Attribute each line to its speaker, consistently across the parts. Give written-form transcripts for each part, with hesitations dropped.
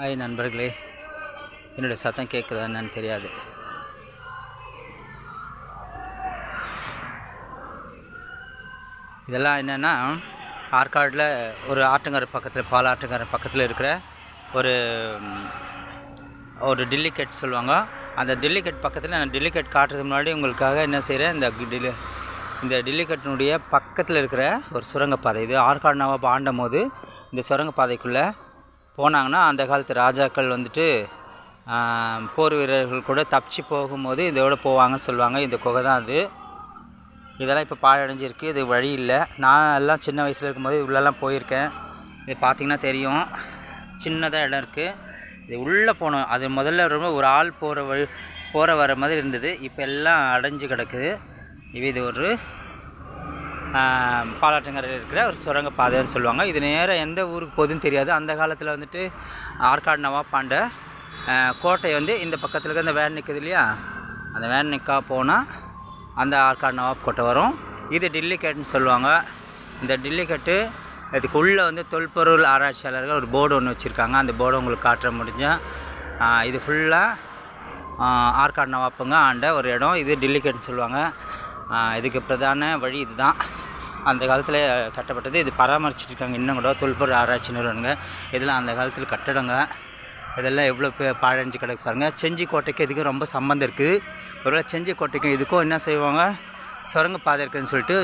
Speaker 1: Hi நண்பர்களே, என்னுடைய சத்தம் கேட்குதா என்னன்னு தெரியாது. இதெல்லாம் என்னென்னா, ஆற்காடில் ஒரு ஆற்றங்கரை பக்கத்தில், பாலாற்றங்கரை பக்கத்தில் இருக்கிற ஒரு ஒரு டில்லிகேட் சொல்லுவாங்க. அந்த டில்லிகேட் பக்கத்தில் நான் டில்லிகேட் காட்டுறதுக்கு முன்னாடி உங்களுக்காக என்ன செய்கிறேன், இந்த டில்லிகேட்டினுடைய பக்கத்தில் இருக்கிற ஒரு சுரங்கப்பாதை. இது ஆற்காடு நவாப் ஆண்டும் போது இந்த சுரங்கப்பாதைக்குள்ளே போனாங்கன்னா, அந்த காலத்து ராஜாக்கள் வந்துட்டு போர் வீரர்கள் கூட தப்பிச்சு போகும்போது இதோடு போவாங்கன்னு சொல்லுவாங்க. இந்த குகை தான் அது. இதெல்லாம் இப்போ பாழடைஞ்சிருக்கு, இது வழி இல்லை. நான் எல்லாம் சின்ன வயசில் இருக்கும்போது உள்ளெல்லாம் போயிருக்கேன். இது பார்த்திங்கன்னா தெரியும், சின்னதாக இடம் இருக்குது. இது உள்ளே போகணும். அது முதல்ல ரொம்ப ஒரு ஆள் போகிற வர மாதிரி இருந்தது. இப்போ எல்லாம் அடைஞ்சு கிடக்குது. இது ஒரு பாலாற்றங்கரையில் இருக்கிற ஒரு சுரங்கப்பாதைன்னு சொல்லுவாங்க. இது நேராக எந்த ஊருக்கு போகுதுன்னு தெரியாது. அந்த காலத்தில் வந்துட்டு ஆற்காடு நவாப்பாண்ட கோட்டை வந்து இந்த பக்கத்தில் இருக்க இந்த வேன் நிற்குது இல்லையா, அந்த வேன் நிற்கா போனால் அந்த ஆற்காடு நவாப் கோட்டை வரும். இது டில்லிகேட்னு சொல்லுவாங்க. இந்த டில்லிகேட்டு இதுக்குள்ளே வந்து தொல்பொருள் ஆராய்ச்சியாளர்கள் ஒரு போர்டு ஒன்று வச்சுருக்காங்க. அந்த போர்டு உங்களுக்கு காட்ட முடிஞ்சால், இது ஃபுல்லாக ஆற்காடு நவாப்புங்க ஆண்ட ஒரு இடம். இது டில்லிகேட்னு சொல்லுவாங்க. இதுக்கு பிரதான வழி இதுதான். அந்த காலத்தில் கட்டப்பட்டது. இது பராமரிச்சுட்ருக்காங்க இன்னும் கூட. தொல்பொருள் ஆராய்ச்சி நிறுவனங்க. இதெல்லாம் அந்த காலத்தில் கட்டடங்க. இதெல்லாம் எவ்வளோ பாழஞ்சு கிடக்கு பாருங்கள். செஞ்சி கோட்டைக்கு இதுக்கும் ரொம்ப சம்மந்தம் இருக்குது. ஒருவேளை செஞ்சி கோட்டைக்கும் இதுக்கும் என்ன செய்வாங்க, சுரங்கப்பாதை இருக்குதுன்னு சொல்லிட்டு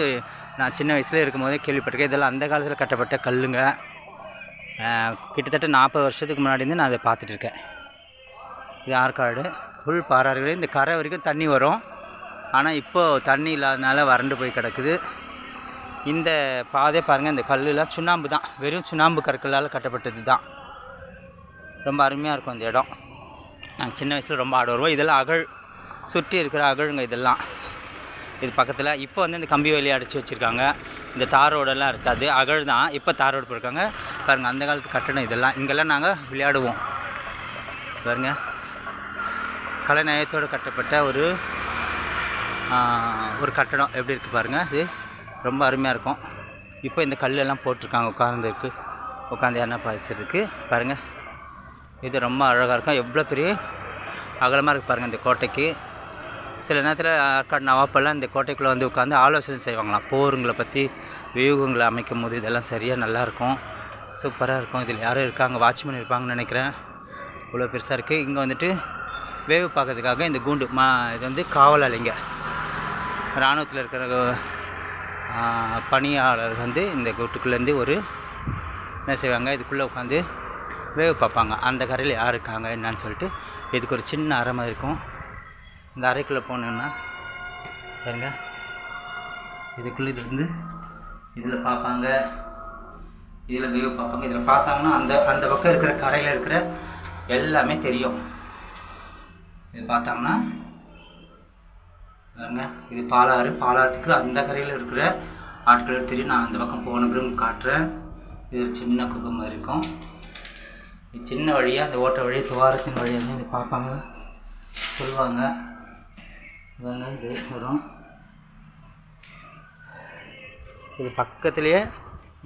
Speaker 1: நான் சின்ன வயசில் இருக்கும்போதே கேள்விப்பட்டிருக்கேன். இதெல்லாம் அந்த காலத்தில் கட்டப்பட்ட கல்லுங்க. கிட்டத்தட்ட 40 வருஷத்துக்கு முன்னாடி நான் அதை பார்த்துட்ருக்கேன். இது ஆற்காடு ஃபுல் பாறாறுகள். இந்த கரை வரைக்கும் தண்ணி வரும். ஆனால் இப்போது தண்ணி இல்லாதனால வறண்டு போய் கிடக்குது. இந்த பாதை பாருங்கள், இந்த கல்லுலாம் சுண்ணாம்பு தான், வெறும் சுண்ணாம்பு கற்களால் கட்டப்பட்டது தான். ரொம்ப அருமையாக இருக்கும் இந்த இடம். நாங்கள் சின்ன வயசில் ரொம்ப ஆட வருவோம். இதெல்லாம் அகழ், சுற்றி இருக்கிற அகழுங்க இதெல்லாம். இது பக்கத்தில் இப்போ வந்து இந்த கம்பி வேலையை அடைச்சி வச்சுருக்காங்க. இந்த தார் ரோடெல்லாம் இருக்காது, அகழ் தான். இப்போ தார் ரோடு போயிருக்காங்க பாருங்கள். அந்த காலத்து கட்டணம் இதெல்லாம். இங்கெல்லாம் நாங்கள் விளையாடுவோம் பாருங்கள். கலைநயத்தோடு கட்டப்பட்ட ஒரு கட்டடம் எப்படி இருக்குது பாருங்கள். இது ரொம்ப அருமையாக இருக்கும். இப்போ இந்த கல்லெல்லாம் போட்டிருக்காங்க உட்காந்து என்ன பாய்ச்சதுக்கு பாருங்கள். இது ரொம்ப அழகாக இருக்கும். எவ்வளோ பெரிய அகலமாக இருக்குது பாருங்கள் இந்த கோட்டைக்கு. சில நேரத்தில் ஆற்காடு நவாப்பெல்லாம் இந்த கோட்டைக்குள்ளே வந்து உட்காந்து ஆலோசனை செய்வாங்களாம், போருங்களை பற்றி, வியூகங்களை அமைக்கும் போது. இதெல்லாம் சரியாக நல்லாயிருக்கும், சூப்பராக இருக்கும். இதில் யாரும் இருக்காங்க, வாட்ச்மேன் இருப்பாங்கன்னு நினைக்கிறேன். இவ்வளோ பெருசாக இருக்குது. இங்கே வந்துட்டு வேவு பார்க்கறதுக்காக இந்த கூண்டு இது வந்து காவலாளிங்க, இராணுவத்தில் இருக்கிற பணியாளர்கள் வந்து இந்த கூட்டுக்குள்ளேருந்து என்ன செய்வாங்க, இதுக்குள்ளே உட்காந்து வேவு பார்ப்பாங்க. அந்த கரையில் யார் இருக்காங்க என்னான்னு சொல்லிட்டு. இதுக்கு ஒரு சின்ன அறை மாதிரி இருக்கும். இந்த அறைக்குள்ளே போனோன்னா பாருங்க, இதுக்குள்ளே இதில் பார்ப்பாங்க, இதில் வேவு பார்ப்பாங்க. இதில் பார்த்தாங்கன்னா அந்த பக்கம் இருக்கிற கரையில் இருக்கிற எல்லாமே தெரியும். இது பார்த்தாங்கன்னா பாருங்க, இது பாலாறுக்கு அந்த கரையில் இருக்கிற ஆட்கள் தெரியும். நான் அந்த பக்கம் போன பிறகு காட்டுறேன். இது ஒரு சின்ன குகம் மாதிரி இருக்கும். இது சின்ன வழியாக, அந்த ஓட்ட வழியாக, துவாரத்தின் வழியாக இது பார்ப்பாங்க, சொல்லுவாங்க. இது வரும். இது பக்கத்துலேயே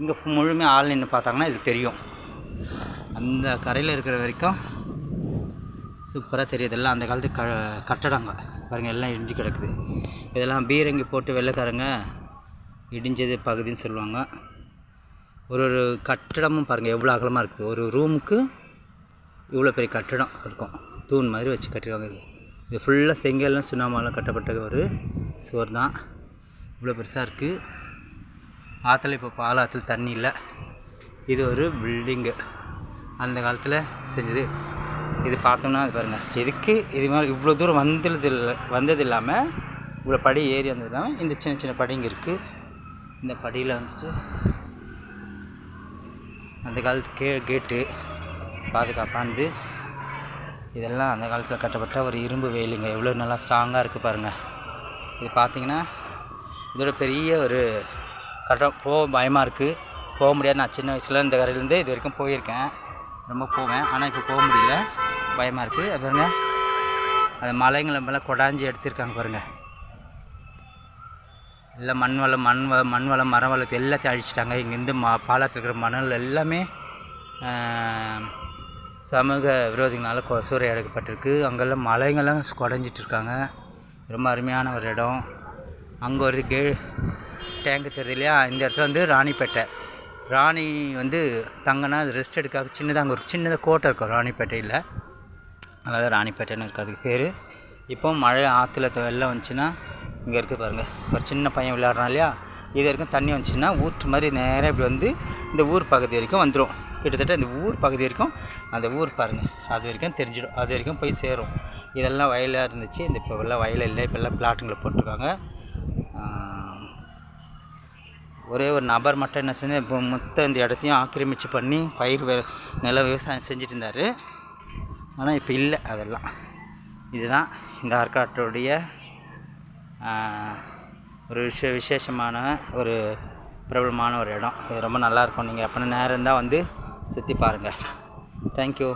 Speaker 1: இங்கே முழுமையாக ஆள் நின்று பார்த்தாங்கன்னா இது தெரியும். அந்த கரையில் இருக்கிற வரைக்கும் சூப்பராக தெரியுது. எல்லாம் அந்த காலத்து கட்டடங்க பாருங்கள், எல்லாம் இடிஞ்சு கிடக்குது. இதெல்லாம் பீரங்கி போட்டு வெள்ளைக்காரங்க இடிஞ்சது பகுதின்னு சொல்லுவாங்க. ஒரு கட்டடமும் பாருங்கள் எவ்வளோ அகலமாக இருக்குது. ஒரு ரூமுக்கு இவ்வளோ பெரிய கட்டடம் இருக்கும். தூண் மாதிரி வச்சு கட்டிடுவாங்க. இது ஃபுல்லாக செங்கல்லாம் சுண்ணாம்பெல்லாம் கட்டப்பட்ட ஒரு சுவர் தான். இவ்வளோ பெருசாக இருக்குது. ஆற்றுல இப்போ பாலாற்றில் தண்ணி இல்லை. இது ஒரு பில்டிங்கு, அந்த காலத்தில் செஞ்சது. இது பார்த்தோம்னா அது பாருங்கள், எதுக்கு இது மாதிரி இவ்வளோ தூரம் வந்தது இல்லாமல், இவ்வளோ படி ஏறி வந்தது இல்லாமல், இந்த சின்ன சின்ன படிங்க இருக்குது. இந்த படியில் வந்துட்டு அந்த காலத்து கேட்டு பாதுகாப்பானது. இதெல்லாம் அந்த காலத்தில் கட்டப்பட்ட ஒரு இரும்பு வேலிங்க. எவ்வளோ நல்லா ஸ்ட்ராங்காக இருக்குது பாருங்கள். இது பார்த்திங்கன்னா இதோட பெரிய ஒரு கட்டடம். பயமாக இருக்குது, போக முடியாது. நான் சின்ன வயசில் இந்த கரையிலேருந்து இது வரைக்கும் போயிருக்கேன், ரொம்ப போவேன். ஆனால் இப்போ போக முடியல, பயமாக இருக்குது. அது பாருங்கள், அது மலைங்களை மேலே கொடாஞ்சி எடுத்துருக்காங்க பாருங்கள். இல்லை மண் வளம் மரம் வளத்தை எல்லாத்தையும் அழிச்சிட்டாங்க. இங்கேருந்து பாலாத்தில் இருக்கிற மணல் எல்லாமே சமூக விரோதிகளால் சூறையாடப்பட்டிருக்கு. அங்கெல்லாம் மலைங்கள்லாம் குறைஞ்சிட்டு இருக்காங்க. ரொம்ப அருமையான ஒரு இடம். அங்கே ஒரு டேங்கு தெரியுது இல்லையா, இந்த இடத்துல வந்து ராணிப்பேட்டை. ராணி வந்து தங்கன்னா அது ரெஸ்ட் எடுக்காது. சின்னதாக அங்கே ஒரு சின்னதாக கோட்டை இருக்கும் ராணிப்பேட்டையில், அதாவது ராணிப்பேட்டைன்னு இருக்குது அதுக்கு பேர். இப்போ மழை ஆற்றுல வெள்ளம் வந்துச்சுன்னா இங்கே இருக்குது பாருங்கள், ஒரு சின்ன பையன் விளையாடுறான் இல்லையா, இது வரைக்கும் தண்ணி வந்துச்சுன்னா ஊற்று மாதிரி நேராக இப்படி வந்து இந்த ஊர் பகுதி வரைக்கும் வந்துடும். கிட்டத்தட்ட இந்த ஊர் பகுதி வரைக்கும் அந்த ஊர் பாருங்கள் அது வரைக்கும் தெரிஞ்சிடும், அது வரைக்கும் போய் சேரும். இதெல்லாம் வயலாக இருந்துச்சு, இந்த இப்போ எல்லாம் வயல் இல்லை, இப்போல்லாம் பிளாட்டுங்களை போட்டிருக்காங்க. ஒரே ஒரு நபர் மட்டும் என்ன செஞ்சு இப்போ மொத்த இந்த இடத்தையும் ஆக்கிரமித்து பண்ணி நில விவசாயம் செஞ்சுட்டு இருந்தார். ஆனால் இப்போ இல்லை அதெல்லாம். இதுதான் இந்த ஆற்காட்டுடைய ஒரு விசேஷமான ஒரு பிரபலமான ஒரு இடம். இது ரொம்ப நல்லாயிருக்கும். நீங்கள் எப்போனா நேரம் இருந்தால் வந்து சுற்றி பாருங்கள். தேங்க்யூ.